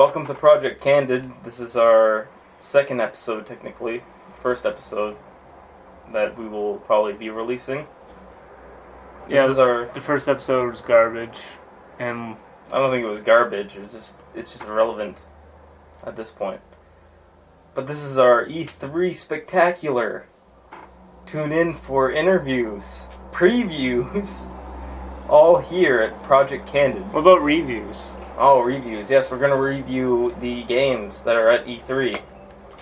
Welcome to Project Candid. This is our second episode, technically. First episode that we will probably be releasing. This is the first episode was garbage, and I don't think it was garbage. It's just irrelevant at this point. But this is our E3 spectacular. Tune in for interviews, previews, all here at Project Candid. What about reviews? Oh, reviews. Yes, we're going to review the games that are at E3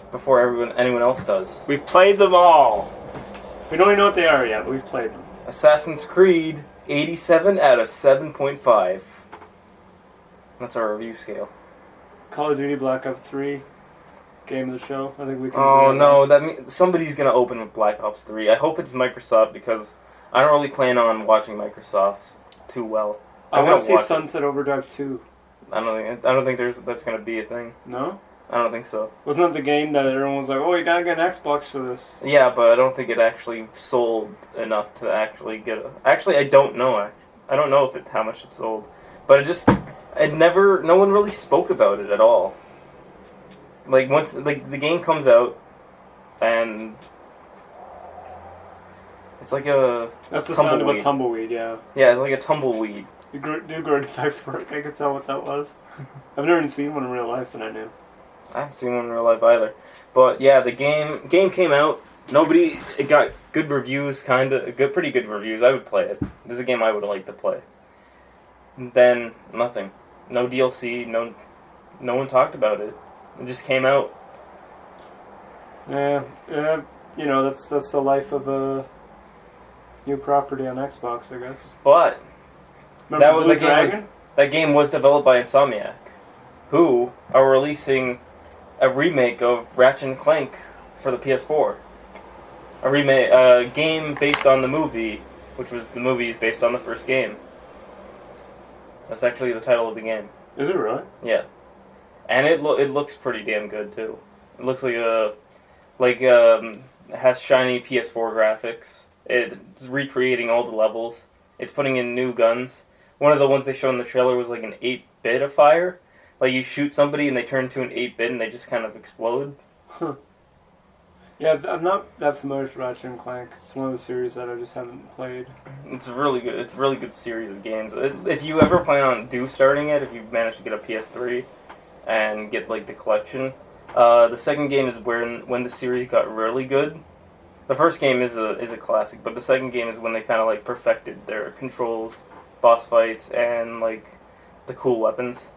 before anyone else does. We've played them all. We don't even know what they are yet, but we've played them. Assassin's Creed, 87 out of 7.5. That's our review scale. Call of Duty Black Ops 3, game of the show. I think we can. Oh no, that means somebody's going to open with Black Ops 3. I hope it's Microsoft because I don't really plan on watching Microsoft's too well. I want to see Sunset Overdrive 2. I don't think that's going to be a thing. No? I don't think so. Wasn't that the game that everyone was like, oh, you gotta get an Xbox for this? Yeah, but I don't think it actually sold enough to actually get a... Actually, I don't know. I don't know how much it sold. But no one really spoke about it at all. Once the game comes out, and it's like a... That's the sound of a tumbleweed, yeah. Yeah, it's like a tumbleweed. Do good effects work? I could tell what that was. I've never even seen one in real life, and I knew. I haven't seen one in real life either. But yeah, the game came out. It got good reviews, pretty good reviews. I would play it. This is a game I would like to play. Then, nothing. No DLC, no one talked about it. It just came out. Yeah, that's the life of a new property on Xbox, I guess. But Remember that game was developed by Insomniac, who are releasing a remake of Ratchet & Clank for the PS4. A game based on the movie, which was the movie is based on the first game. That's actually the title of the game. Is it really? Yeah, and it looks pretty damn good too. It looks it has shiny PS4 graphics. It's recreating all the levels. It's putting in new guns. One of the ones they showed in the trailer was like an 8-bit of fire. Like you shoot somebody and they turn to an 8-bit and they just kind of explode. Huh. Yeah, I'm not that familiar with Ratchet & Clank. It's one of the series that I just haven't played. It's really good. It's a really good series of games. If you ever plan on starting it, if you manage to get a PS3 and get the collection, the second game is when the series got really good. The first game is a classic, but the second game is when they kind of perfected their controls, boss fights, and the cool weapons.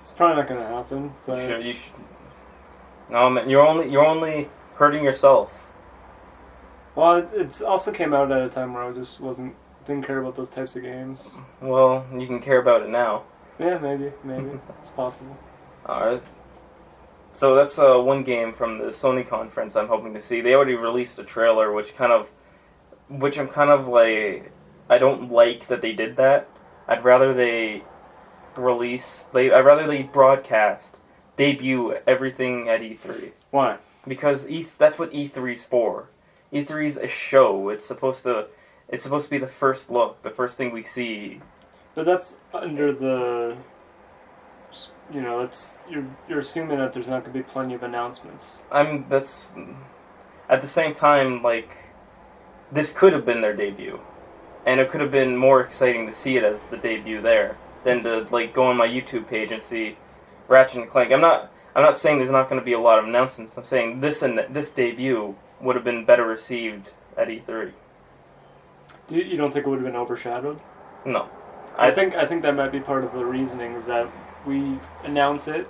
It's probably not going to happen. But You should. No, man, you're only hurting yourself. Well, it also came out at a time where I just didn't care about those types of games. Well, you can care about it now. Yeah, maybe it's possible. All right. So that's one game from the Sony conference I'm hoping to see. They already released a trailer, which I'm kind of like, I don't like that they did that. I'd rather they broadcast, debut everything at E3. Why? Because that's what E3's for. E3's a show. It's supposed to be the first look, the first thing we see. But that's under the, you're assuming that there's not going to be plenty of announcements. That's at the same time, this could have been their debut, and it could have been more exciting to see it as the debut there than to go on my YouTube page and see Ratchet & Clank. I'm not saying there's not going to be a lot of announcements. I'm saying this debut would have been better received at E3. You don't think it would have been overshadowed? No. I think that might be part of the reasoning, is that we announce it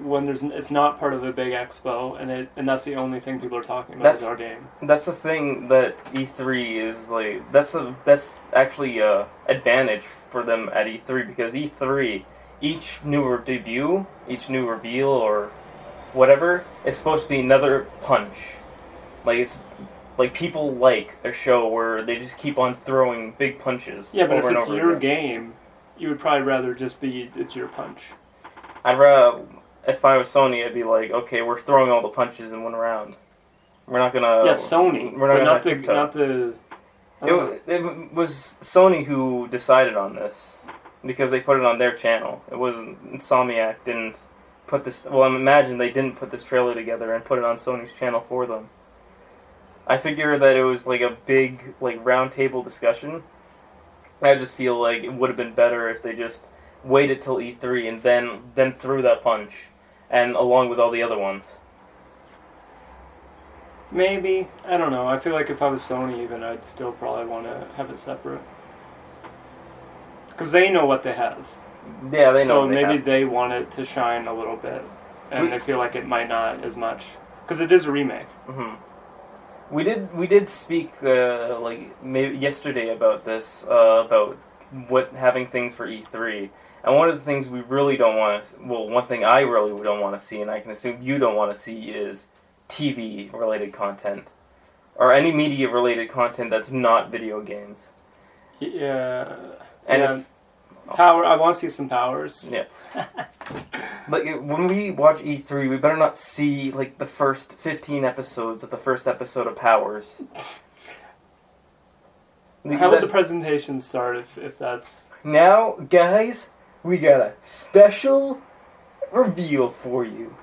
when it's not part of a big expo, and that's the only thing people are talking about is our game. That's the thing that E3 is that's actually a advantage for them at E3, because E3, each new debut, each new reveal or whatever is supposed to be another punch. People like a show where they just keep on throwing big punches. Yeah, but over if and it's over your again. game, you would probably rather just be it's your punch. If I was Sony, I'd be like, okay, we're throwing all the punches in one round. We're not gonna. Yeah, Sony. We're not gonna not the It was Sony who decided on this because they put it on their channel. It wasn't Insomniac didn't put this. Well, I imagine they didn't put this trailer together and put it on Sony's channel for them. I figure that it was like a big round table discussion. I just feel like it would have been better if they just waited till E3 and then threw that punch, and along with all the other ones. Maybe. I don't know. I feel like if I was Sony even, I'd still probably want to have it separate. Because they know what they have. Yeah, they know so what they maybe have. they want it to shine a little bit. And they feel like it might not as much. Because it is a remake. Mm-hmm. We did speak maybe yesterday about this, about having things for E3. And one of the things we really don't want to... Well, one thing I really don't want to see, and I can assume you don't want to see, is TV-related content. Or any media-related content that's not video games. Yeah. And Power. I want to see some powers. Yeah. When we watch E3, we better not see, the first 15 episodes of the first episode of Powers. How would the presentation start if that's... Now, guys, we got a special reveal for you.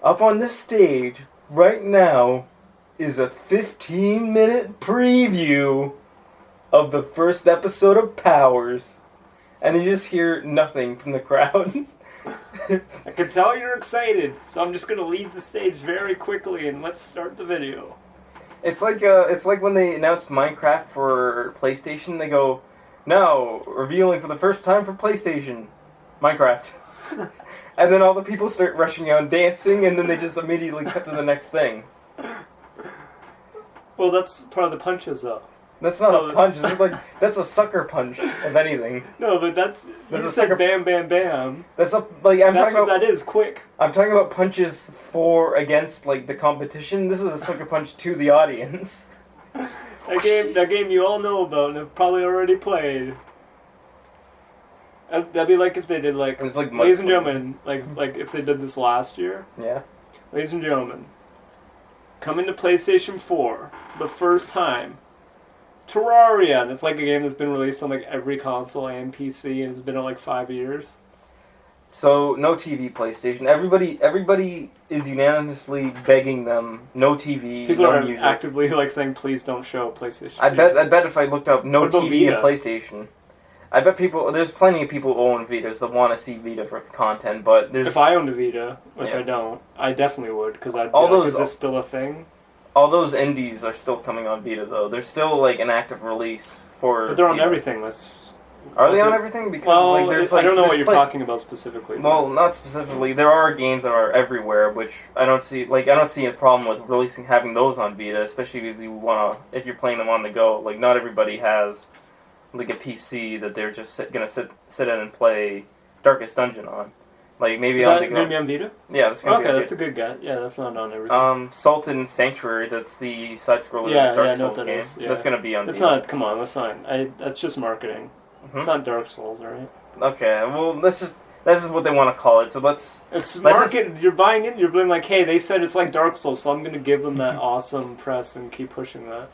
Up on this stage, right now, is a 15-minute preview of the first episode of Powers. And you just hear nothing from the crowd. I can tell you're excited, so I'm just going to leave the stage very quickly and let's start the video. It's like when they announced Minecraft for PlayStation, they go, now, revealing for the first time for PlayStation, Minecraft. And then all the people start rushing out and dancing, and then they just immediately cut to the next thing. Well, that's part of the punches, though. That's not a punch. That's a sucker punch, if anything. No, but that's a you sucker. said bam, bam, bam. That's That is quick. I'm talking about punches against the competition. This is a sucker punch to the audience. That game you all know about and have probably already played. That'd be like if they did it's like ladies and gentlemen, like if they did this last year. Yeah. Ladies and gentlemen, coming to PlayStation 4 for the first time. Terraria, and it's like a game that's been released on every console and PC, and it's been on 5 years. So no TV, PlayStation. Everybody is unanimously begging them no TV, People no are music. actively saying please don't show PlayStation. I bet if I looked up no What about TV Vita? and PlayStation, I bet there's plenty of people who own Vitas that want to see Vita for content, but there's... If I owned a Vita, which I don't, I definitely would, because I'd be is this still a thing? All those indies are still coming on Vita, though. They're still, an active release for But they're on Vita. everything. Are they on everything? Because, there's, I don't know what you're talking about specifically. Well, not specifically. There are games that are everywhere, which I don't see, I don't see a problem with having those on Vita, especially if you're playing them on the go. Not everybody has, a PC that they're just gonna sit in and play Darkest Dungeon on. Maybe is on that the go. going to be on Vita? Yeah, that's going to be on Vita. That's a good guy. Yeah, that's not on everything. Sultan Sanctuary, that's the side-scroller Dark Souls game. Yeah. That's going to be on It's Vita. not, come on, that's just marketing. Mm-hmm. It's not Dark Souls, right? Okay, well, this is what they want to call it, so It's market, you're buying it, you're being hey, they said it's like Dark Souls, so I'm going to give them that awesome press and keep pushing that.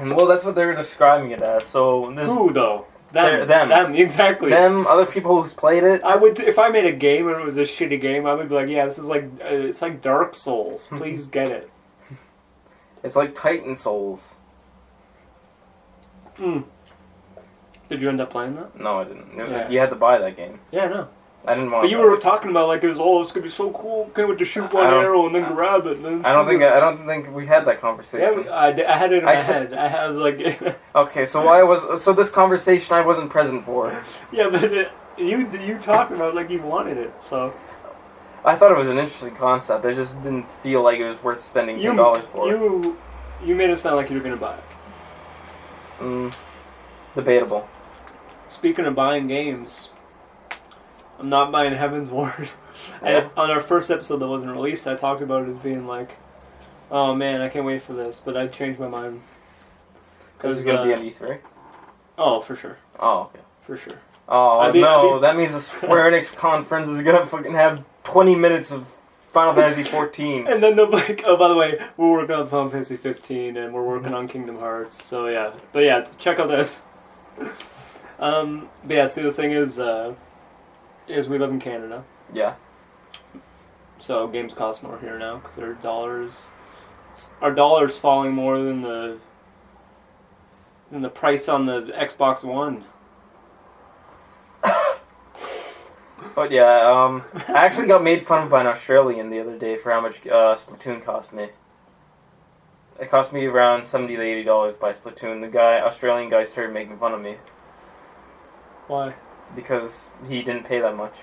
Well, that's what they're describing it as, so... Who, though? Them, exactly. Them, other people who's played it. I would, if I made a game and it was a shitty game, I would be yeah, this is it's like Dark Souls. Please get it. It's like Titan Souls. Did you end up playing that? No, I didn't. Yeah. You had to buy that game. Yeah, I know. I didn't want. But you were talking about it was it's gonna be so cool. Can't wait to shoot one arrow and then grab it. And then I don't think we had that conversation. Yeah, I had it in my head. I was Okay, so this conversation I wasn't present for. Yeah, but you talked about you wanted it, so. I thought it was an interesting concept. I just didn't feel like it was worth spending $10 for. You made it sound like you were gonna buy it. Debatable. Speaking of buying games. I'm not buying Heaven's Ward. Yeah. On our first episode that wasn't released, I talked about it as being oh man, I can't wait for this, but I changed my mind. This is going to be an E3? Oh, for sure. Oh, okay. For sure. Oh, that means the Square Enix conference is going to fucking have 20 minutes of Final Fantasy 14. And then they'll be like, oh, by the way, we're working on Final Fantasy 15 and we're working on Kingdom Hearts. So yeah, but yeah, check out this. But yeah, see the thing is we live in Canada. Yeah. So games cost more here now because our dollar's falling more than the price on the Xbox One. But yeah, I actually got made fun of by an Australian the other day for how much Splatoon cost me. It cost me around $70 to $80 to buy Splatoon. The Australian guy started making fun of me. Why? Because he didn't pay that much.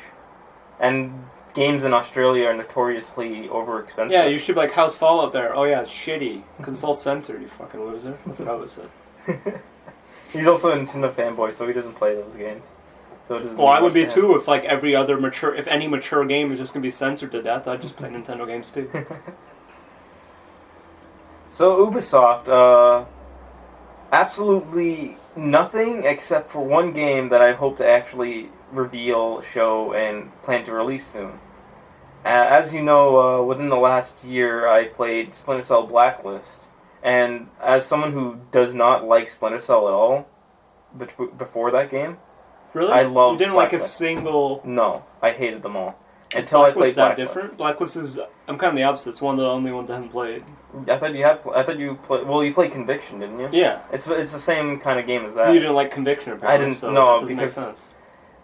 And games in Australia are notoriously overexpensive. Yeah, you should be like, how's Fallout there? Oh yeah, it's shitty. Because it's all censored, you fucking loser. That's what I would say. He's also a Nintendo fanboy, so he doesn't play those games. So it doesn't. Well, I would be too if like if any mature game is just gonna be censored to death. I'd just play Nintendo games too. So Ubisoft, absolutely nothing except for one game that I hope to actually reveal, show, and plan to release soon. As you know, within the last year, I played Splinter Cell Blacklist, and as someone who does not like Splinter Cell at all, before that game. Really? I love You didn't Blacklist. like a single... No, I hated them all. Is Until I played Blacklist that Blacklist. different? Blacklist is... I'm kind of the opposite. It's one of the only ones I haven't played. I thought you played... Well, you played Conviction, didn't you? Yeah. It's the same kind of game as that. You didn't like Conviction, apparently, I didn't... so no, that doesn't because... make sense.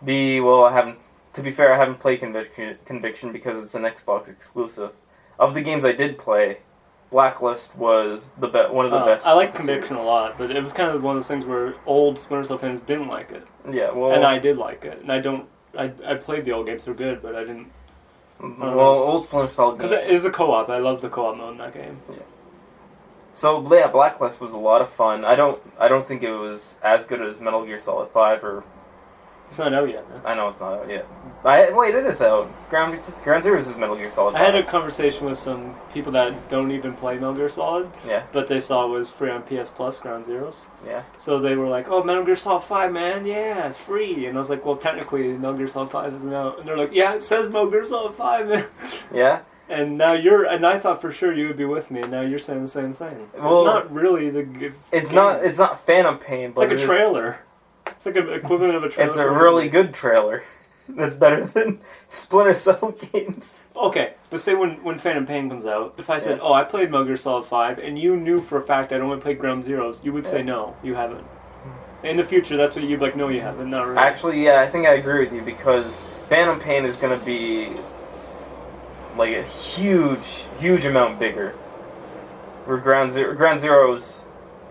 I haven't... To be fair, I haven't played Conviction because it's an Xbox exclusive. Of the games I did play, Blacklist was one of the best. I like Conviction a lot, but it was kind of one of those things where old Splinter Cell fans didn't like it. Yeah, well... And I did like it. And I played the old games, they're good, but I didn't... Well, old Splinter Cell... Because it is a co-op. I love the co-op mode in that game. Yeah. So, yeah, Blacklist was a lot of fun. I don't think it was as good as Metal Gear Solid 5 or... It's not out yet, no? I know it's not out yet. Wait, it is out. Ground Zero is Metal Gear Solid 5. I had a conversation with some people that don't even play Metal Gear Solid, Yeah. but they saw it was free on PS Plus, Ground Zeroes. Yeah. So they were like, oh, Metal Gear Solid 5, man, yeah, it's free. And I was like, well, technically, Metal Gear Solid 5 isn't out. And they're like, yeah, it says Metal Gear Solid 5, man. Yeah? And now and I thought for sure you would be with me, and now you're saying the same thing. Well, it's not really the good It's game. not Phantom Pain, but It's like a trailer. It's like an equivalent of a trailer. It's a really good trailer. That's better than Splinter Cell games. Okay, but say when Phantom Pain comes out, if I said, Yeah. oh, I played Metal Gear Solid 5, and you knew for a fact I'd only played Ground Zeroes, you would say, no, you haven't. In the future, that's what you'd be like, no, you haven't, not really. Actually, yeah, I think I agree with you, because Phantom Pain is going to be like a huge amount bigger. Where Ground Zeroes,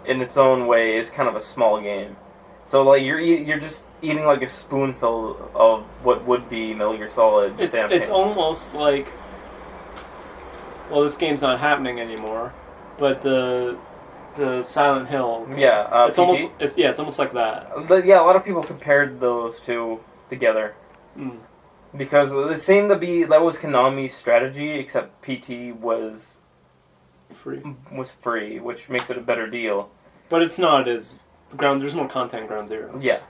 in its own way, is kind of a small game. So like you're just eating like a spoonful of what would be Metal Gear Solid. It's almost like, well, this game's not happening anymore, but the Silent Hill. Yeah, it's almost it's almost like that. Yeah, a lot of people compared those two together because it seemed to be that was Konami's strategy, except PT was free, which makes it a better deal. But it's not as there's more content in Ground Zero. Yeah.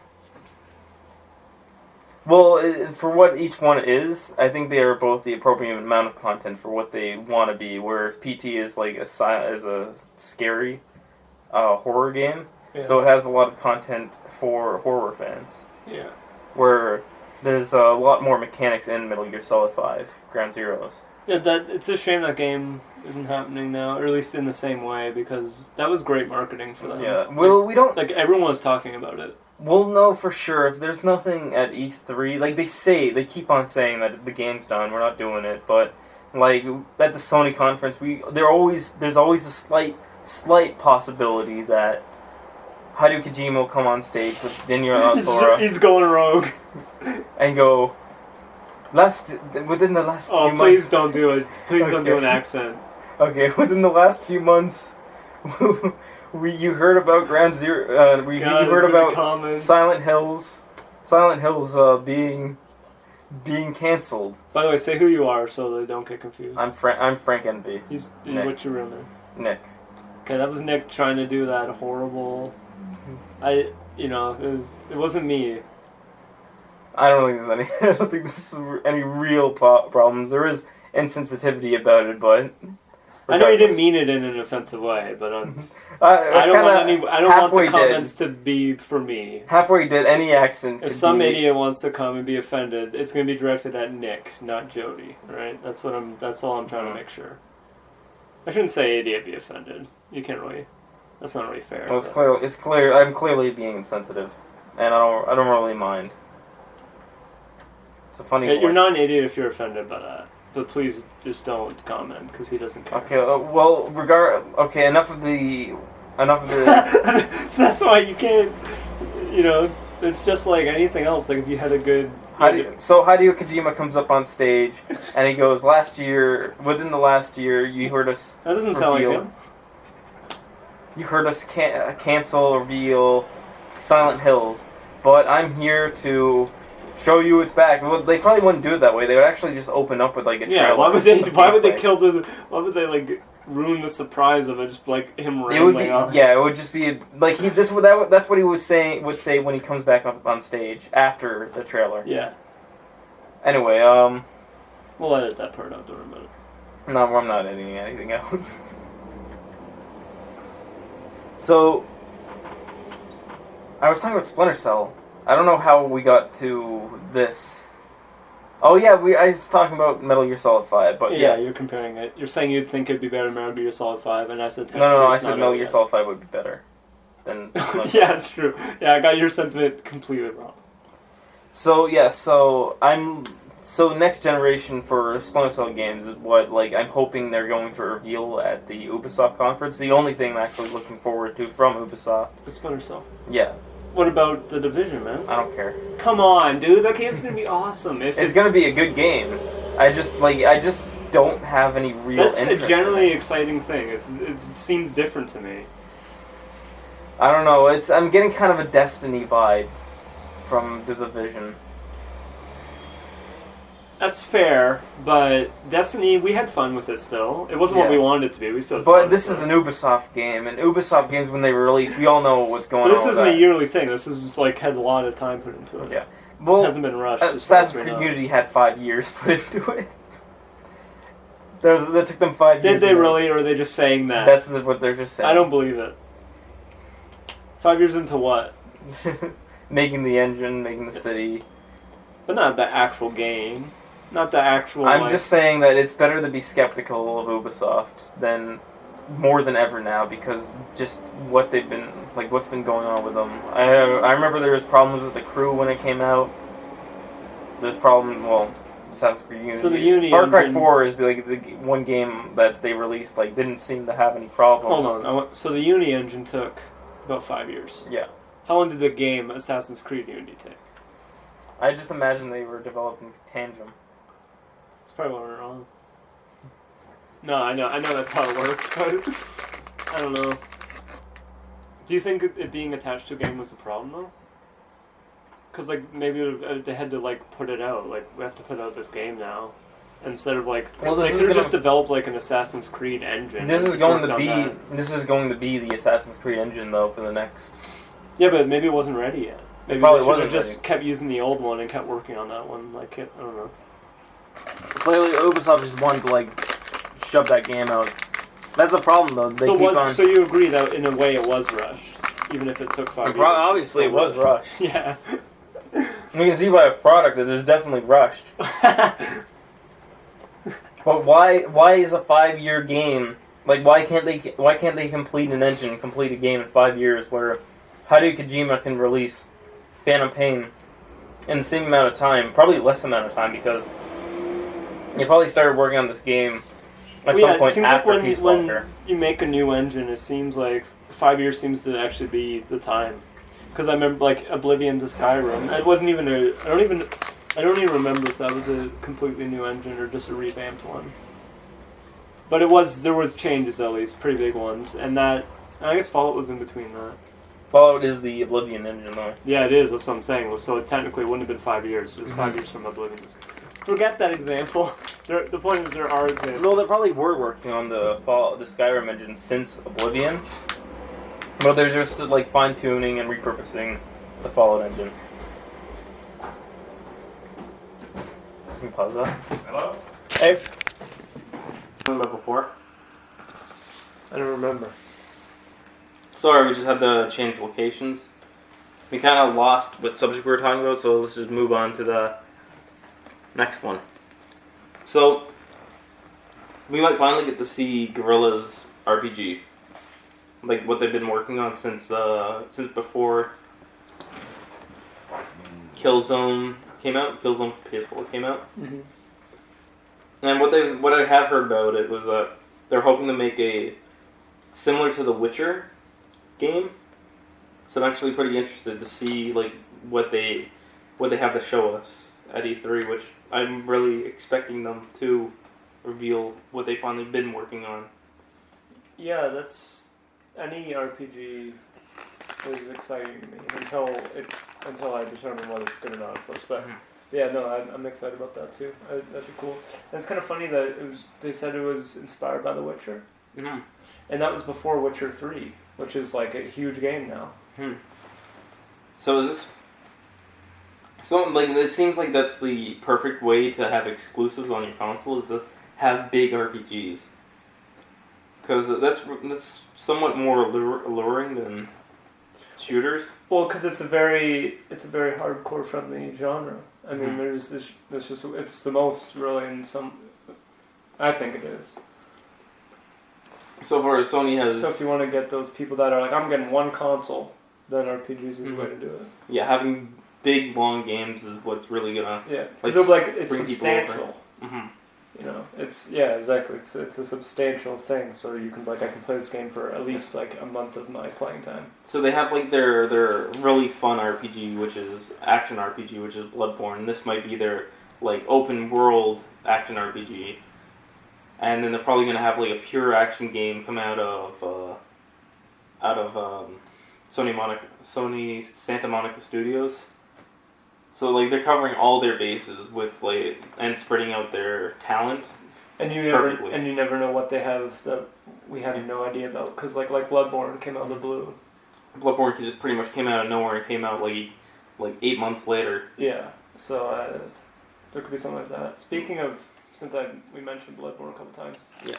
Well, for what each one is, I think they are both the appropriate amount of content for what they want to be. Where PT is like a scary horror game, so it has a lot of content for horror fans. Yeah. Where there's a lot more mechanics in Metal Gear Solid 5, Ground Zeroes. Yeah, it's a shame that game isn't happening now, or at least in the same way, because that was great marketing for them. Yeah, well, we don't... Like, everyone was talking about it. We'll know for sure if there's nothing at E3. Like, they keep on saying that the game's done, we're not doing it, but, like, at the Sony conference, there's always a slight possibility that Hideo Kojima will come on stage with Daniel Altora. He's going rogue. And go... within the last few months... Oh, please don't do it. Please don't do an accent. Okay, within the last few months, you heard about Ground Zero. You heard about Silent Hills being canceled. By the way, say who you are so they don't get confused. I'm Frank Envy. What's your real name? Nick. Okay, that was Nick trying to do that horrible. It wasn't me. I don't think there's any. I don't think this is any real problems. There is insensitivity about it, but I know you didn't mean it in an offensive way, but I don't want the comments to be for me. Halfway did any accent. If some idiot wants to come and be offended, it's going to be directed at Nick, not Jody. Right? That's all I'm trying to make sure. I shouldn't say idiot be offended. You can't really. That's not really fair. Well, it's clear. I'm clearly being insensitive, and I don't really mind. It's a funny. You're not an idiot if you're offended by that. But please just don't comment because he doesn't care. Okay. Okay. Enough of the. So that's why you can't. It's just like anything else. Like if you had a good. Hideo Kojima comes up on stage and he goes, within the last year, you heard us. That doesn't sound like him. You heard us cancel, reveal Silent Hills, but I'm here to show you it's back. Well, they probably wouldn't do it that way. They would actually just open up with like a trailer. Yeah, why would they kill the? Why would they like ruin the surprise of it? Just like him rambling on. Yeah, it would just be like that's what he would say when he comes back up on stage after the trailer. Yeah. Anyway, we'll edit that part out. Don't worry about it. No, I'm not editing anything out. So, I was talking about Splinter Cell. I don't know how we got to this. Oh yeah, I was talking about Metal Gear Solid 5, but yeah. You're comparing it. You're saying you'd think it'd be better than Metal Gear Solid 5, and I said... No, I said Metal Gear Solid 5 would be better than... Yeah, it's true. Yeah, I got your sentiment completely wrong. So next generation for Splinter Cell games is what I'm hoping they're going to reveal at the Ubisoft conference. The only thing I'm actually looking forward to from Ubisoft. The Splinter Cell. Yeah. What about The Division, man? I don't care. Come on, dude. That game's gonna be awesome. It's gonna be a good game. I just don't have any real interest. That's a generally exciting thing. It seems different to me. I don't know. I'm getting kind of a Destiny vibe from The Division. That's fair, but Destiny, we had fun with it still. It wasn't what we wanted it to be. We still had But fun this is an Ubisoft game, and Ubisoft games, when they release, we all know what's going on. This isn't a yearly thing. This is had a lot of time put into it. Yeah. Well, it hasn't been rushed. Assassin's Creed Unity had 5 years put into it. That took them 5 years. Did they really, or are they just saying that? That's what they're just saying. I don't believe it. 5 years into what? Making the engine, making the city. But not the actual game. Not the actual... I'm just saying that it's better to be skeptical of Ubisoft more than ever now, because just what's been going on with them. I remember there was problems with the crew when it came out. There's Assassin's Creed Unity. So the Unity Far Cry engine... 4 is the one game that they released didn't seem to have any problems. Hold on. So the Unity engine took about 5 years. Yeah. How long did the game Assassin's Creed Unity take? I just imagine they were developing Tangent. That's probably what we're wrong. No, I know that's how it works, but I don't know. Do you think it being attached to a game was a problem though? Because maybe they had to put it out. We have to put out this game now, instead of they could have just developed an Assassin's Creed engine. This is going to be the Assassin's Creed engine though for the next. Yeah, but maybe it wasn't ready yet. Maybe probably they should wasn't have just ready. kept using the old one and kept working on that one. I don't know. Clearly, Ubisoft just wanted to shove that game out. That's a problem though. So you agree that in a way it was rushed, even if it took 5 years. Obviously, it was rushed. Yeah. You can see by a product that it's definitely rushed. But why is a 5-year game why can't they complete an engine, complete a game in 5 years where Hideo Kojima can release Phantom Pain in the same amount of time, probably less amount of time, because he probably started working on this game at some point after Peace Walker. When you make a new engine, it seems like 5 years seems to actually be the time. Because I remember Oblivion to Skyrim, it wasn't even I don't even remember if that was a completely new engine or just a revamped one. But there was changes at least, pretty big ones, and I guess Fallout was in between that. Fallout is the Oblivion engine, though. Yeah, it is. That's what I'm saying. So it technically wouldn't have been 5 years. It was 5 years from Oblivion. Forget that example. The point is there are examples. Well, they probably were working on the Skyrim engine since Oblivion. But they're just fine-tuning and repurposing the Fallout engine. Can you pause that? Hello? Hey. talking about before? I don't remember. Sorry, we just had to change locations. We kind of lost what subject we were talking about, so let's just move on to the next one. So, we might finally get to see Guerrilla's RPG. Like, what they've been working on since before Killzone came out. Killzone for PS4 came out. Mm-hmm. And what I have heard about it was that they're hoping to make a similar to the Witcher game. So I'm actually pretty interested to see like what they have to show us at E3, which I'm really expecting them to reveal what they've finally been working on. Yeah, that's any RPG is exciting to me until I determine whether it's good or not, of course. But yeah, no, I'm excited about that too. That'd be cool. And it's kind of funny that they said it was inspired by The Witcher, and that was before Witcher 3, which is like a huge game now. So is this? So like it seems like that's the perfect way to have exclusives on your console is to have big RPGs. Because that's somewhat more alluring than shooters. Well, because it's a very hardcore friendly genre. I mean, there's just it's the most really in some. I think it is. So far as Sony has. So if you want to get those people that are like, I'm getting one console, then RPGs is the way to do it. Yeah, having big long games is what's really gonna. Yeah, because it's substantial. You know, exactly. It's a substantial thing, so you can I can play this game for at least like a month of my playing time. So they have like their really fun RPG, which is action RPG, which is Bloodborne. This might be their like open world action RPG, and then they're probably gonna have like a pure action game come out of Sony Santa Monica Studios. So like they're covering all their bases with like and spreading out their talent. And you never know what they have that we have no idea about because like Bloodborne came out of the blue. Bloodborne just pretty much came out of nowhere and came out like 8 months later. Yeah, so there could be something like that. Speaking of, since we mentioned Bloodborne a couple times. Yeah.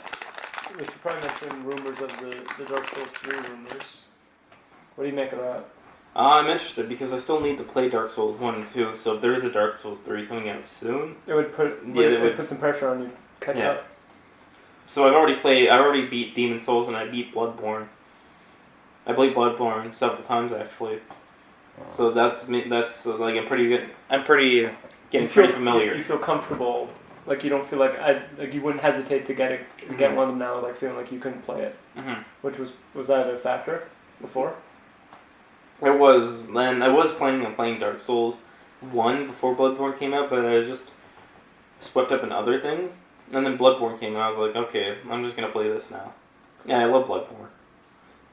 We should probably mention rumors of the Dark Souls 3 rumors. What do you make of that? I'm interested because I still need to play Dark Souls 1 and 2, so if there is a Dark Souls 3 coming out soon... It would put some pressure on you to catch up. So I already beat Demon Souls and I beat Bloodborne. I played Bloodborne several times actually. Wow. So that's like I'm pretty pretty familiar. You feel comfortable, like you don't feel like you wouldn't hesitate to get one of them now, like feeling like you couldn't play it. Which was that a factor before? It was, and I was planning on playing Dark Souls 1 before Bloodborne came out, but I was just swept up in other things. And then Bloodborne came out, I was like, okay, I'm just going to play this now. Yeah, I love Bloodborne.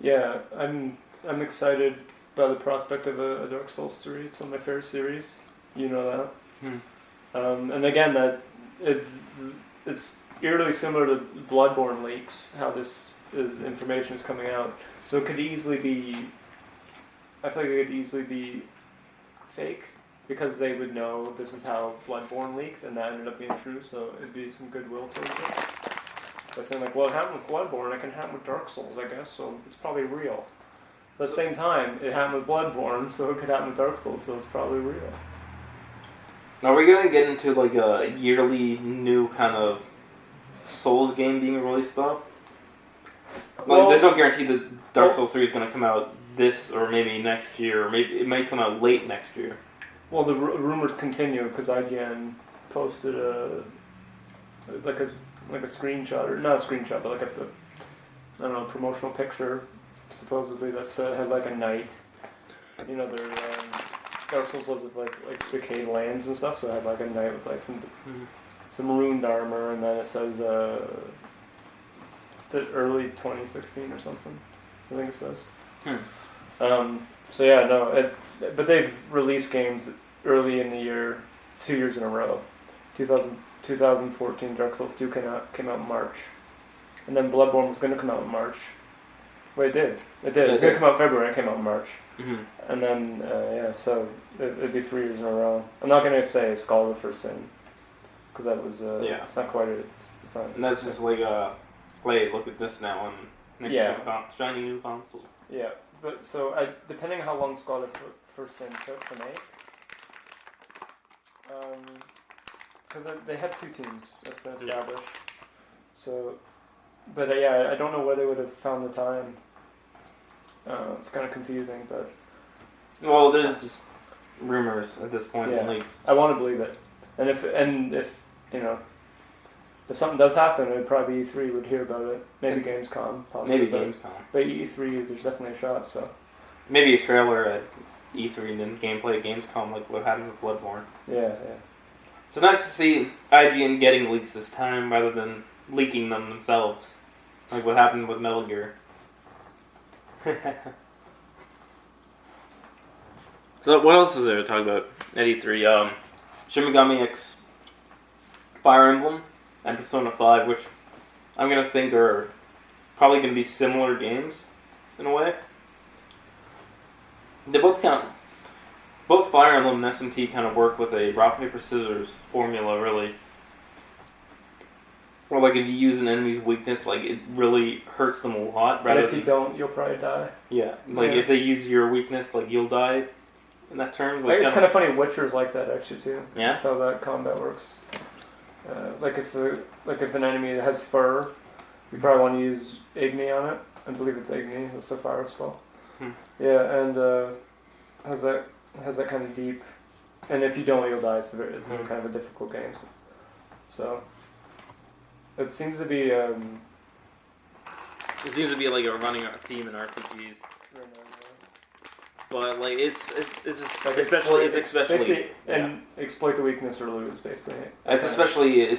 Yeah, I'm excited by the prospect of a Dark Souls 3. It's one of my favorite series. You know that. And again, that it's eerily similar to Bloodborne leaks, how this information is coming out. So it could easily be... I feel like it could easily be fake because they would know this is how Bloodborne leaks, and that ended up being true. So it'd be some goodwill towards it. By saying like, well, it happened with Bloodborne, it can happen with Dark Souls, I guess. So it's probably real. But at the same time, it happened with Bloodborne, so it could happen with Dark Souls, so it's probably real. Now we're gonna get into like a yearly new kind of Souls game being released though. Like, there's no guarantee that Dark Souls 3 is gonna come out this or maybe next year, or maybe it might come out late next year. Well, the rumors continue because IGN posted a screenshot, or not a screenshot, but like a promotional picture, supposedly that had like a knight. You know, their Dark Souls loves of like decayed lands and stuff, so it had like a knight with like some ruined armor, and then it says the early 2016 or something. I think it says. So yeah, no, but they've released games early in the year, 2 years in a row. 2014 Dark Souls 2 came out in March, and then Bloodborne was going to come out in March. Wait, it did. It was going to come out in February. It came out in March, and then so it'd be 3 years in a row. I'm not going to say Skull the First Sin, because that was it's not quite it's fine. And that's just like look at this now on shiny new consoles. Yeah, but so depending on how long Scarlet first Sin took to make, because they have 2 teams that's been established. So, but yeah, I don't know where they would have found the time. It's kind of confusing, but well, there's just rumors at this point. Yeah, I want to believe it, and if you know. If something does happen, it'd probably be E3 would hear about it. Maybe Gamescom, possibly. Maybe Gamescom. But E3, there's definitely a shot, so. Maybe a trailer at E3 and then gameplay at Gamescom, like what happened with Bloodborne. Yeah. It's nice to see IGN getting leaks this time rather than leaking them themselves. Like what happened with Metal Gear. So what else is there to talk about at E3? Shin Megami X Fire Emblem and Persona 5, which I'm going to think are probably going to be similar games in a way. They both Fire Emblem and SMT kind of work with a rock, paper, scissors formula, really. Or like if you use an enemy's weakness, like it really hurts them a lot. But if you don't, you'll probably die. Yeah, if they use your weakness, like you'll die in that terms. Like, it's kind of funny, Witcher's like that actually too. Yeah? That's how that combat works. If an enemy has fur, you probably want to use Igni on it. I believe it's Igni, that's the fire spell. Yeah, and has that kind of deep. And if you don't, you'll die. It's kind of a difficult game. So it seems to be. It seems to be like a running theme in RPGs. But like it's especially exploit the weakness or lose, basically. It's especially a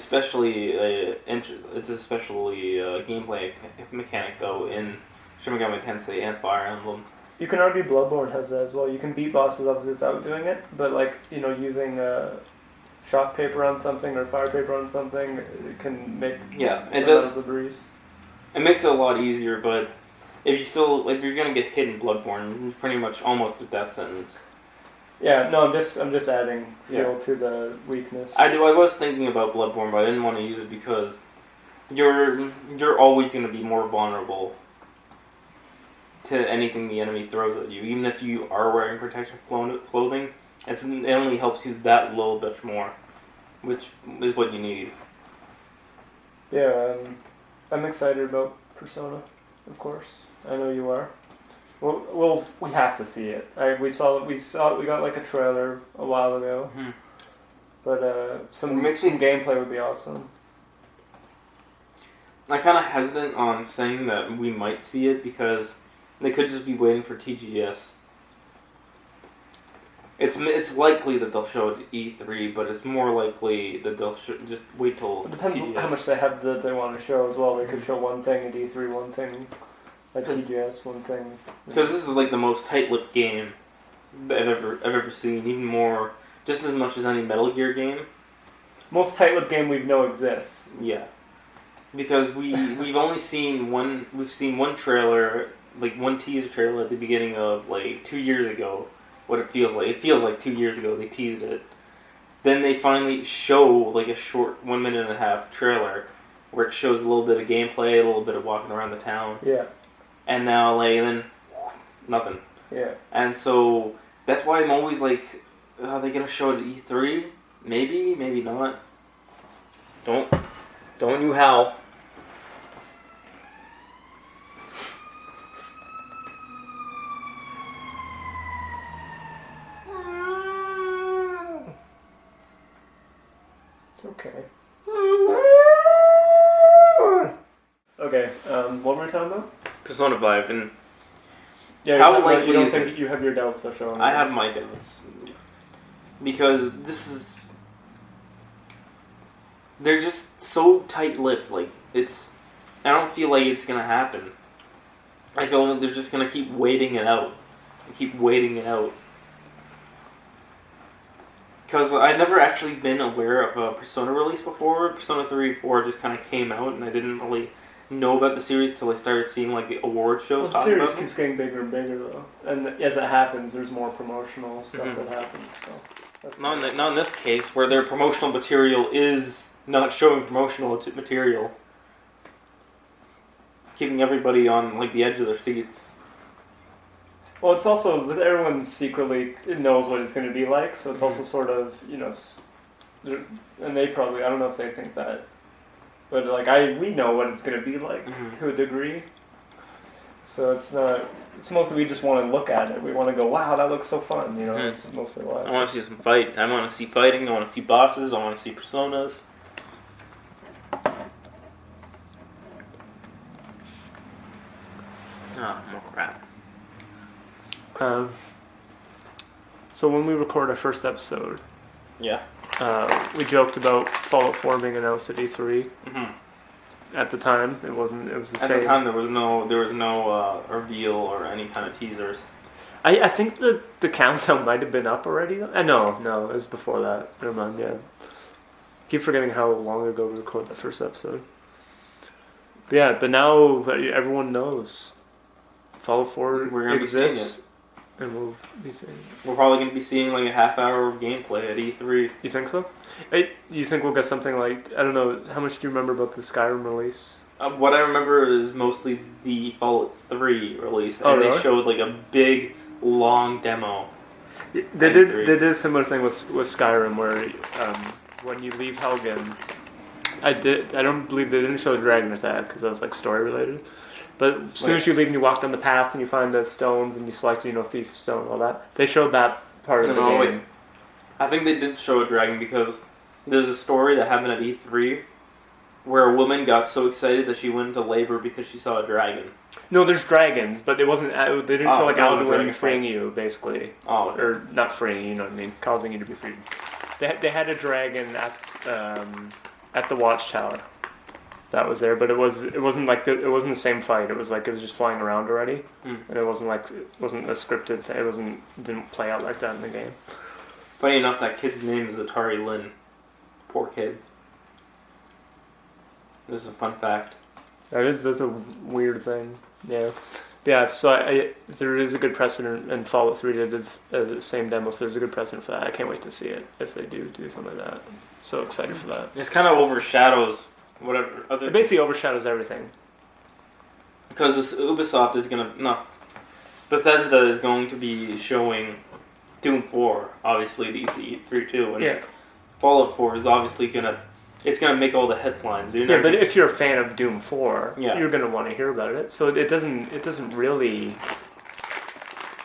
gameplay mechanic though in Shin Megami Tensei and Fire Emblem. You can argue Bloodborne has that as well. You can beat bosses up without doing it, but using shock paper on something or fire paper on something, it can make it does a breeze. It makes it a lot easier, but. If you're gonna get hit in Bloodborne, you're pretty much almost a death sentence. Yeah, no, I'm just adding fuel to the weakness. I was thinking about Bloodborne, but I didn't want to use it because you're always gonna be more vulnerable to anything the enemy throws at you, even if you are wearing protective clothing. It only helps you that little bit more, which is what you need. Yeah, I'm excited about Persona, of course. I know you are. Well, we have to see it. We got like a trailer a while ago, but some gameplay would be awesome. I'm kind of hesitant on saying that we might see it because they could just be waiting for TGS. It's likely that they'll show it at E3, but it's more likely that they'll just wait till It depends TGS. how much they have that they want to show as well. They could show one thing at E3, one thing at TGS, one thing. Because this is like the most tight-lipped game I've ever seen. Even more, just as much as any Metal Gear game. Most tight-lipped game we know exists. Yeah, because we've only seen one. We've seen one trailer, like one teaser trailer at the beginning of like 2 years ago. What it feels like 2 years ago they teased it. Then they finally show like a short 1.5 minute trailer where it shows a little bit of gameplay, a little bit of walking around the town. Yeah. And now nothing. Yeah. And so that's why I'm always like, are they gonna show it at E3? Maybe, maybe not. Don't you howl. It's okay. Okay, what were we talking about? Persona 5, and how likely you don't is think it? you have your doubts to show? I have my doubts. Because they're just so tight-lipped, like, I don't feel like it's gonna happen. I feel like they're just gonna keep waiting it out. Because I'd never actually been aware of a Persona release before. Persona 3 4 just kind of came out, and I didn't really know about the series until I started seeing like the award shows the series about keeps getting bigger and bigger, though. And as it happens, there's more promotional stuff that happens. So not in this case, where their promotional material is not showing promotional material, keeping everybody on like the edge of their seats. Well, it's also everyone secretly knows what it's going to be like, so it's also sort of and they probably, I don't know if they think that, but like we know what it's going to be like to a degree. So it's not. It's mostly we just want to look at it. We want to go, wow, that looks so fun. It's mostly why. I want to see some fight. I want to see fighting. I want to see bosses. I want to see personas. Oh, more crap. So when we record our first episode, Yeah. we joked about Fallout 4 being announced at E3. Mm-hmm. At the time, it wasn't. It was the same. At the time, there was no reveal or any kind of teasers. I think the countdown might have been up already. No, it was before that. Never mind. Yeah. Keep forgetting how long ago we recorded the first episode. But now everyone knows Fallout 4 We're gonna exists, and we'll be seeing it. We're probably going to be seeing like a half hour of gameplay at E3. You think so? You think we'll get something like, I don't know, how much do you remember about the Skyrim release? What I remember is mostly the Fallout 3 release, and really? They showed like a big, long demo. They did a similar thing with Skyrim where when you leave Helgen, I don't believe they didn't show the dragon attack because that was like story related. But as soon as you leave and you walk down the path and you find the stones and you select, Thief Stone, all that, they showed that part of the game. Wait. I think they did show a dragon because there's a story that happened at E3 where a woman got so excited that she went into labor because she saw a dragon. No, there's dragons, but it wasn't. They didn't show like Alduin freeing fight. You, basically. Oh, okay. Or not freeing, you know what I mean, causing you to be freed. They had a dragon at the Watchtower. That was there, but it wasn't the same fight. It was just flying around already, and it wasn't a scripted thing. It didn't play out like that in the game. Funny enough, that kid's name is Atari Lynn. Poor kid. This is a fun fact. That's a weird thing. Yeah. So there is a good precedent, and Fallout 3 did the same demo. So there's a good precedent for that. I can't wait to see it if they do something like that. I'm so excited for that. It's kind of overshadows whatever other. It basically overshadows everything. Because this Ubisoft is Bethesda is going to be showing Doom 4, obviously the E3 too, and Fallout 4 is obviously gonna make all the headlines. But if you're a fan of Doom 4, Yeah. you're gonna want to hear about it. So it doesn't really.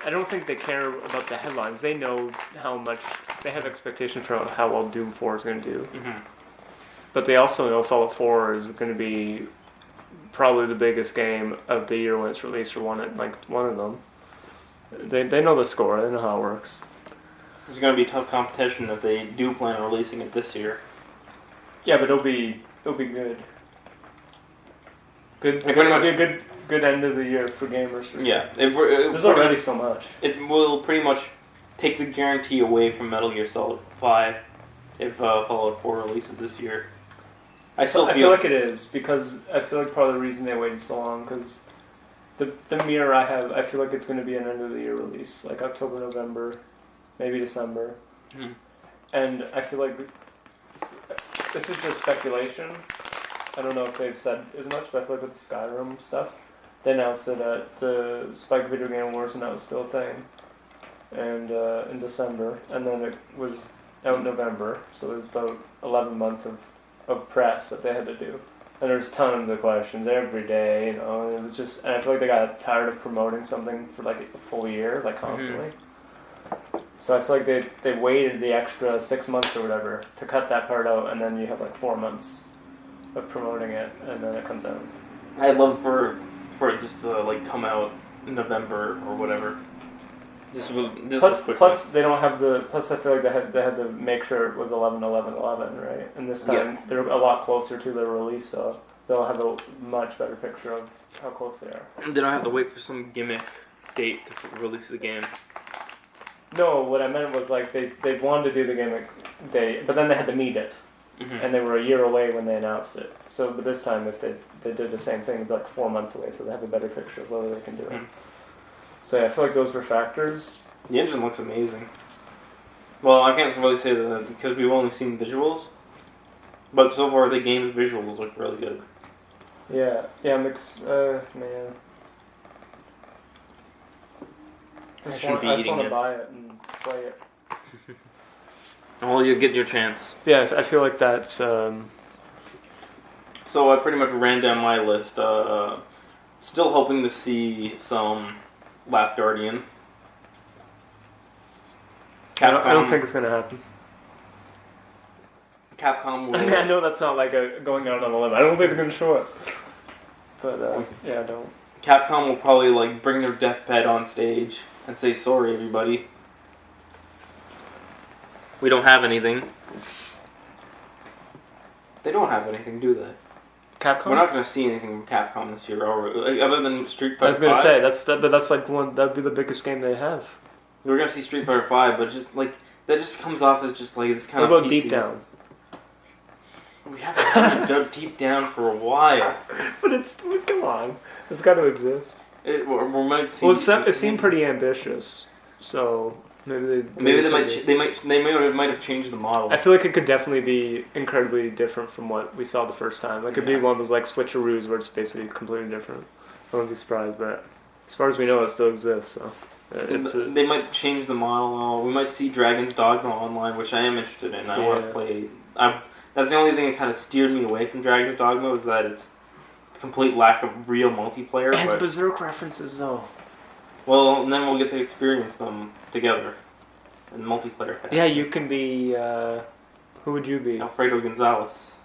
I don't think they care about the headlines. They know how much they have expectations for how well Doom 4 is going to do. Mm-hmm. But they also know Fallout 4 is going to be probably the biggest game of the year when it's released, or one of them. They know the score. They know how it works. It's going to be tough competition if they do plan on releasing it this year. Yeah, but it'll be good. Good. Pretty much a good end of the year for gamers. There's already so much. It will pretty much take the guarantee away from Metal Gear Solid 5 if Fallout 4 releases this year. I feel like it is, because I feel like part of the reason they waited so long, because the mirror I have, I feel like it's going to be an end of the year release, like October, November, maybe December. Mm-hmm. And I feel like this is just speculation. I don't know if they've said as much, but I feel like with the Skyrim stuff, they announced it at the Spike Video Game Awards, and that was still a thing. And in December, and then it was out in November, so it was about 11 months of press that they had to do. And there's tons of questions every day, and it was just, and I feel like they got tired of promoting something for like a full year, like constantly. Mm-hmm. So I feel like they waited the extra 6 months or whatever to cut that part out, and then you have like 4 months of promoting it, and then it comes out. I'd love for it just to come out in November or whatever. Plus they don't have the. Plus I feel like they had to make sure it was 11/11/11, right? And this time they're a lot closer to the release, so they'll have a much better picture of how close they are. They don't have to wait for some gimmick date to release the game. No, what I meant was they wanted to do the gimmick date, but then they had to meet it, and they were a year away when they announced it. So, but this time, if they did the same thing, it'd be 4 months away, so they have a better picture of whether they can do it. So yeah, I feel like those were factors. The engine looks amazing. Well, I can't really say that because we've only seen visuals, But so far, the game's visuals look really good. Yeah, man. I shouldn't be I just eating want to nibs. buy it and play it. Well, you'll get your chance. Yeah, I feel like that's. So I pretty much ran down my list. Still hoping to see some Last Guardian. Capcom. I don't think it's gonna happen. Capcom will. I mean, I know that's not like going out on a limb. I don't think they're gonna show it. But yeah, I don't. Capcom will probably like bring their deathbed on stage and say, "Sorry, everybody. We don't have anything." They don't have anything, do they? Capcom. We're not going to see anything from Capcom this year, or other than Street Fighter. I was gonna 5. say that's like one that'd be the biggest game they have. We're going to see Street Fighter 5, but just like that just comes off as just like this kind What of. about Deep Down? We haven't done Deep Down for a while. But come on, it's got to exist. We might see. Well, it seemed pretty ambitious, so maybe they might have changed the model. I feel like it could definitely be incredibly different from what we saw the first time. Like, it'd be one of those like switcheroos where it's basically completely different. I wouldn't be surprised, but as far as we know, it still exists. So they might change the model. We might see Dragon's Dogma online, which I am interested in. I want to play. That's the only thing that kind of steered me away from Dragon's Dogma, was that it's complete lack of real multiplayer. It has Berserk references though. Well, and then we'll get to experience them together in multiplayer. Yeah, you can be. Who would you be? Alfredo Gonzalez.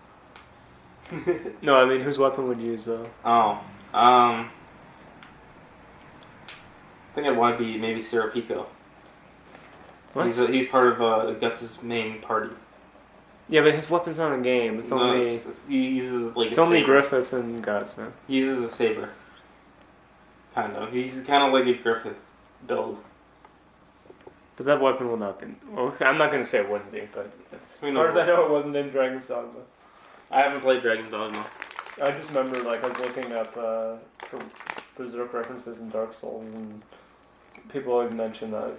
No, I mean, whose weapon would you use though? Oh, I think I'd want to be maybe Serapico. What? He's part of Guts' main party. Yeah, but his weapon's not a game. It's only. He uses like. It's only Griffith and Guts, man. He uses a saber. Kind of. He's kind of like a Griffith build. But that weapon will not be. Well, I'm not going to say it wouldn't be, but as far as I know, it wasn't in Dragon's Dogma. I haven't played Dragon's Dogma. I just remember, like, I was looking up for Berserk references in Dark Souls, and people always mention that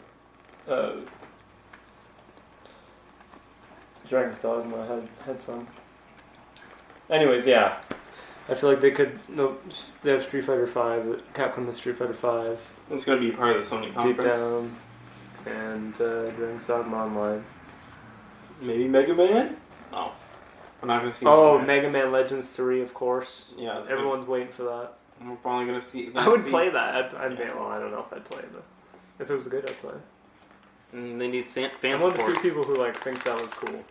Dragon's Dogma had some. Anyways, yeah. I feel like they could. No, they have Street Fighter 5. Capcom has Street Fighter 5. It's going to be part of the Sony conference. Deep Down. And Dragon's Dogma Online. Maybe Mega Man? Oh. We're not going to see Mega Man Legends 3, of course. Yeah. Everyone's waiting for that. We're probably going to see... I would play that. Well, I don't know if I'd play it, but if it was good, I'd play it. And they need fan I'm one of the few people who thinks that was cool.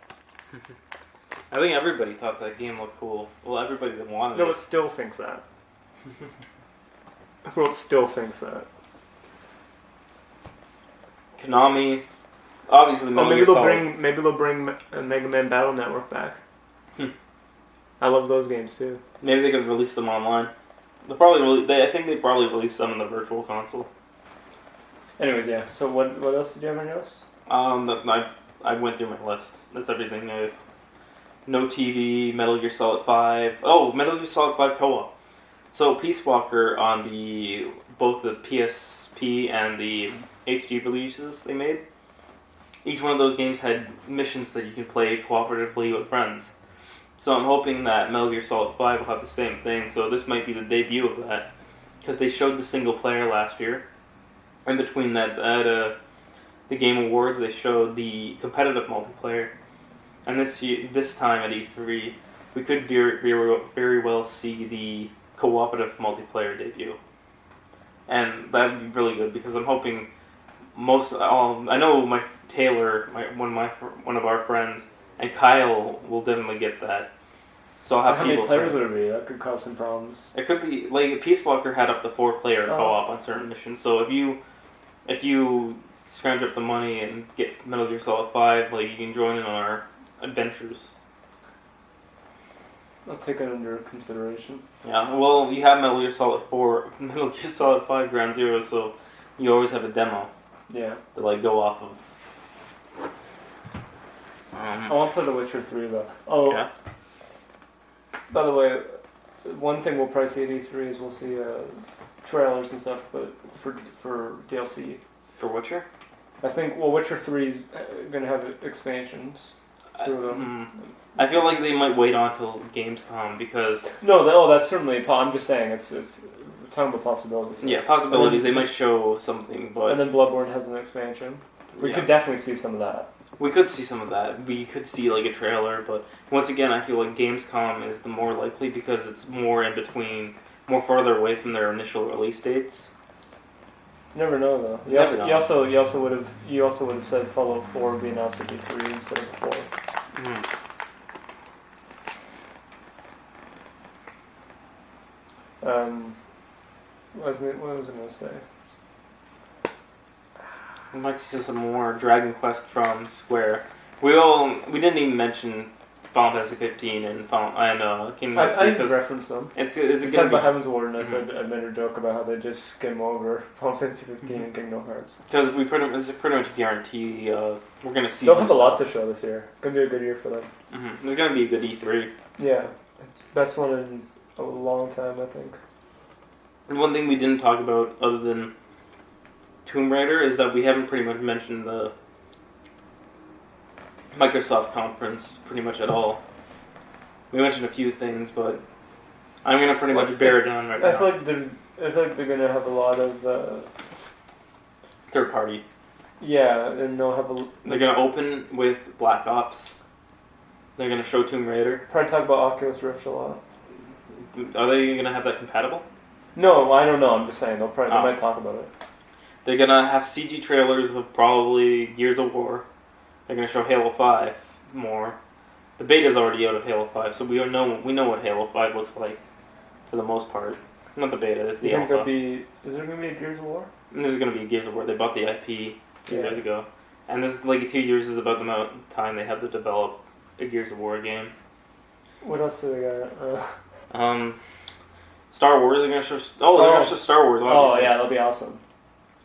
I think everybody thought that game looked cool. Well, everybody that wanted it. No, it still thinks that. The world still thinks that. Konami, obviously. Maybe they'll bring a Mega Man Battle Network back. I love those games too. Maybe they could release them online. I think they probably released them in the Virtual Console. Anyways, yeah. So what else did you have on your list? I went through my list. That's everything. No TV, Metal Gear Solid 5. Oh, Metal Gear Solid 5 co-op. So Peace Walker on both the PSP and the HD releases they made. Each one of those games had missions that you can play cooperatively with friends. So I'm hoping that Metal Gear Solid 5 will have the same thing. So this might be the debut of that, because they showed the single player last year. In between that, at the Game Awards, they showed the competitive multiplayer. And this time at E3, we could very well see the cooperative multiplayer debut. And that would be really good, because I'm hoping I know Taylor, one of our friends, and Kyle will definitely get that. So I'll have How many players would it be? That could cause some problems. It could be like Peace Walker had up to 4-player co-op on certain missions. So if you scrounge up the money and get Metal Gear Solid 5, you can join in on our adventures. I'll take it under consideration. Yeah, well, you have Metal Gear Solid 5 Ground Zero, so you always have a demo. Yeah. To go off of. I want to play The Witcher 3 though. Oh. Yeah. By the way, one thing we'll probably see at E3 is we'll see trailers and stuff, but for DLC. For Witcher? I think Witcher 3 is going to have expansions. I feel like they might wait on till Gamescom because No, that's certainly. I'm just saying it's talking about possibilities. yeah, possibilities. They might show something, but and then Bloodborne has an expansion. We could definitely see some of that. We could see some of that. We could see like a trailer, but once again, I feel like Gamescom is the more likely because it's more in between, more farther away from their initial release dates. You never know though. You also would have said Fallout 4 would be announced at E3 instead of 4. What was I going to say? We might see some more Dragon Quest from Square. We didn't even mention Final Fantasy 15 and Kingdom Hearts 3 I referenced them. It's we talked about Heaven's Ward, and Mm-hmm. I made a joke about how they just skim over Final Fantasy 15 and Kingdom Hearts. Because it's pretty much guarantee we're gonna see. They'll have a lot to show this year. It's gonna be a good year for them. Mm-hmm. It's gonna be a good E3. Yeah, best one in a long time, I think. And one thing we didn't talk about, other than Tomb Raider, is that we haven't pretty much mentioned the Microsoft conference pretty much at all. We mentioned a few things, but I'm gonna pretty much bear it down right now. I feel like they're gonna have a lot of third party. Yeah, and they'll have They're gonna open with Black Ops. They're gonna show Tomb Raider. probably talk about Oculus Rift a lot. Are they gonna have that compatible? No, I don't know. I'm just saying they might talk about it. They're gonna have CG trailers of probably Gears of War. They're gonna show Halo 5 more. The beta's already out of Halo 5, so we know what Halo 5 looks like for the most part. Not the beta, it's the alpha. Is there gonna be a Gears of War? And this is gonna be Gears of War. They bought the IP 2 years ago, and this like 2 years is about the amount of time they have to develop a Gears of War game. What else do they got? Star Wars. They're gonna show. They're gonna show Star Wars. Obviously. Oh yeah, that'll be awesome.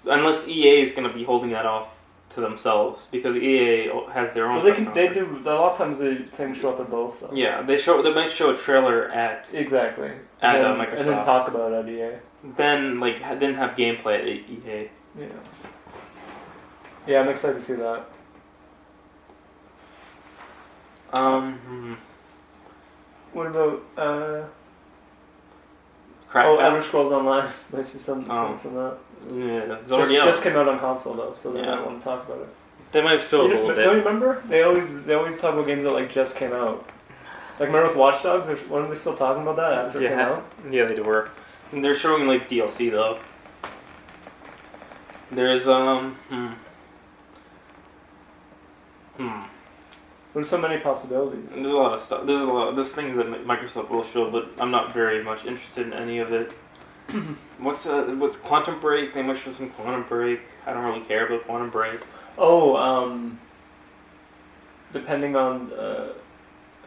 Unless EA is gonna be holding that off to themselves because EA has their own. Well, they do. A lot of times things show up in both. Though. Yeah, they might show a trailer at exactly at Microsoft, and then talk about it at EA. Then didn't have gameplay at EA. Yeah, I'm excited to see that. What about Crackdown? Elder Scrolls Online. Might see something from that. Yeah, it's already out. Just came out on console though, so they might want to talk about it. They might show a little bit. Don't you remember? They always talk about games that like just came out. Like remember with Watch Dogs? Weren't they still talking about that after it came out? Yeah, they were. And they're showing like DLC though. There's There's so many possibilities. There's a lot of stuff. There's things that Microsoft will show, but I'm not very much interested in any of it. What's Quantum Break? They might show some Quantum Break. I don't really care about Quantum Break. Depending on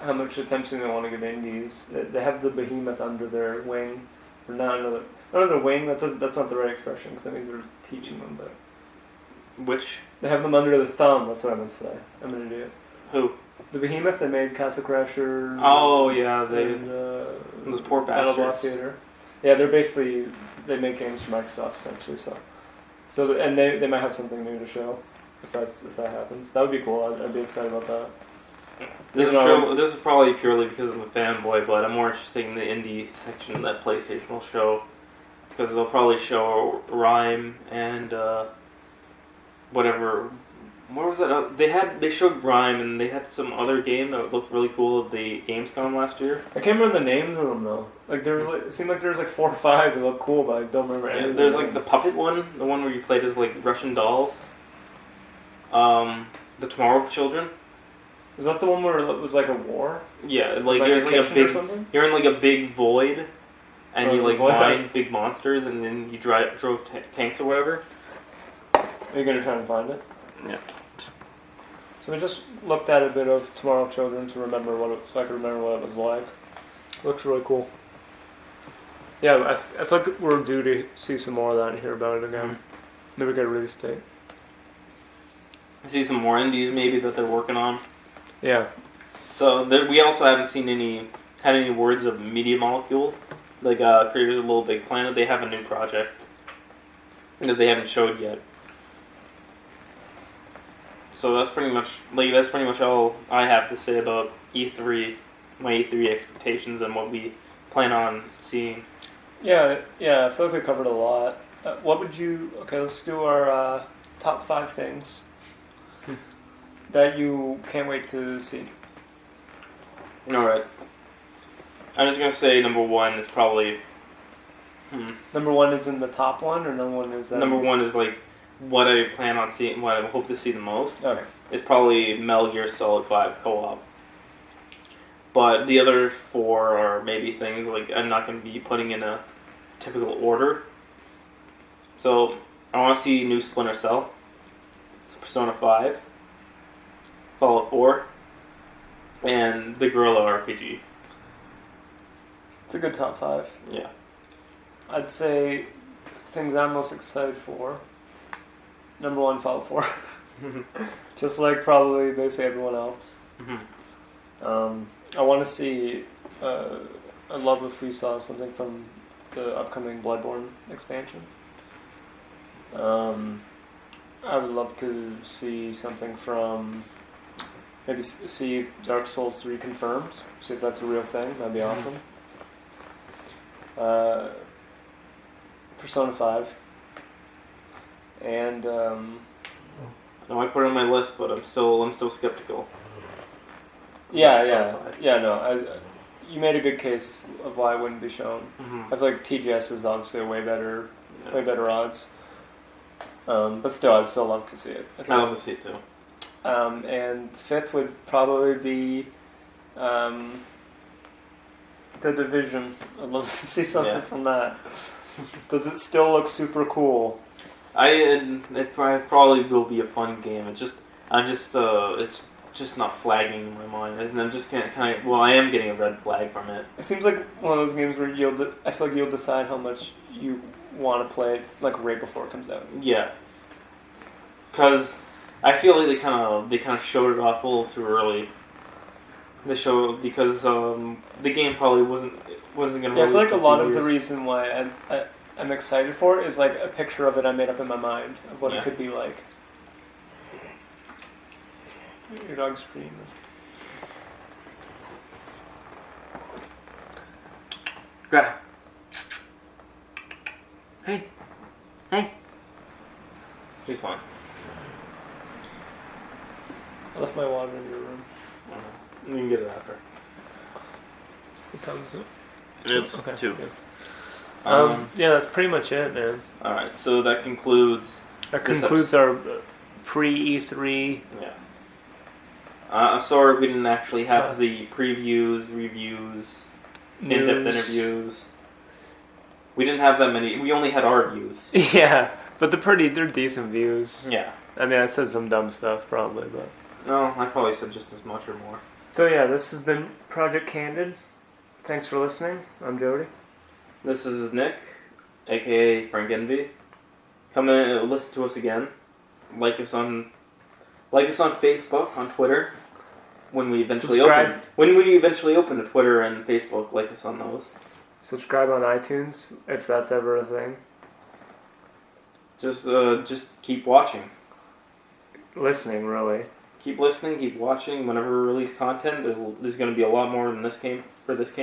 how much attention they want to give indies, they have the behemoth under their wing, or not another wing. That's not the right expression because that means they're teaching them. But which they have them under the thumb. That's what I meant to say. I'm an idiot. Who? The behemoth. They made Castle Crashers. Oh yeah, those poor bastards. Theater. Yeah, they make games for Microsoft essentially. So and they might have something new to show if that happens. That would be cool. I'd be excited about that. This is probably purely because I'm a fanboy, but I'm more interested in the indie section that PlayStation will show because they'll probably show Rhyme and whatever. What was that? They showed Rhyme and they had some other game that looked really cool at the Gamescom last year. I can't remember the names of them though. Like it seemed like there was like 4 or 5 that looked cool, but I don't remember any. There's like the puppet one, the one where you played as like Russian dolls. The Tomorrow Children. Was that the one where it was like a war? Yeah, like there's like a big. You're in like a big void, and you like mine big monsters, and then you drove tanks or whatever. Are you gonna try and find it? Yeah. So we just looked at a bit of Tomorrow Children so I could remember what it was like. Looks really cool. Yeah, I feel like we're due to see some more of that and hear about it again. Maybe get a release date. I see some more indies maybe that they're working on. Yeah. So we also haven't seen any words of Media Molecule, like creators of Little Big Planet. They have a new project that they haven't showed yet. So that's pretty much all I have to say about E3, my E3 expectations, and what we plan on seeing. Yeah, I feel like we covered a lot. What would you... Okay, let's do our top 5 things that you can't wait to see. Alright. I'm just going to say number 1 is probably... Number 1 is in the top one, or number 1 is... Number 1 is like what I plan on seeing, what I hope to see the most. Okay. Is probably Metal Gear Solid 5 co-op. But the other 4 are maybe things like I'm not going to be putting in a typical order. So I want to see new Splinter Cell, Persona 5, Fallout 4, and the Guerrilla RPG. It's a good top 5. Yeah. I'd say things I'm most excited for. Number 1, Fallout 4. Just like probably basically everyone else. I want to see... I'd love if we saw something from the upcoming Bloodborne expansion. I would love to see something from... Maybe see Dark Souls 3 confirmed. See if that's a real thing. That'd be awesome. Persona 5. And... No, I put it on my list, but I'm still skeptical. Yeah. You made a good case of why it wouldn't be shown. I feel like TGS is obviously a way better odds. But still, I'd still love to see it. I'd love to see it too. And 5th would probably be The Division. I'd love to see something from that. Does it still look super cool? It probably will be a fun game. It's just not flagging in my mind. And I'm just I am getting a red flag from it. It seems like one of those games where I feel like you'll decide how much you want to play it, like right before it comes out. Yeah. Because I feel like they kind of showed it off a little too early. Because the game probably wasn't going to. Yeah, I feel like a lot of the reason why I'm excited for it is like a picture of it I made up in my mind of what it could be like. Your dog's screaming. Greta. Hey. She's fine. I left my water in your room. You can get it after. What time is it? It's 2. Yeah, that's pretty much it, man. Alright, so that concludes... our pre-E3... Yeah. I'm sorry we didn't actually have the previews, reviews, in-depth interviews. We didn't have that many. We only had our views. Yeah, but they're decent views. Yeah. I mean, I said some dumb stuff, probably, but... No, I probably said just as much or more. So yeah, this has been Project Candid. Thanks for listening. I'm Jody. This is Nick, a.k.a. Frank Envy. Come in and listen to us again. Like us on Facebook, on Twitter. When we eventually open to Twitter and Facebook, like us on those. Subscribe on iTunes if that's ever a thing. Just keep watching. Listening, really. Keep listening, keep watching. Whenever we release content, there's going to be a lot more than this came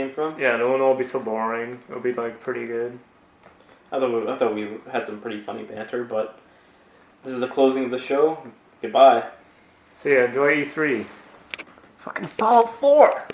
from. Yeah, no one will be so boring. It'll be like pretty good. I thought we had some pretty funny banter, but this is the closing of the show. Goodbye. See ya. Enjoy E3. Fucking Fallout 4.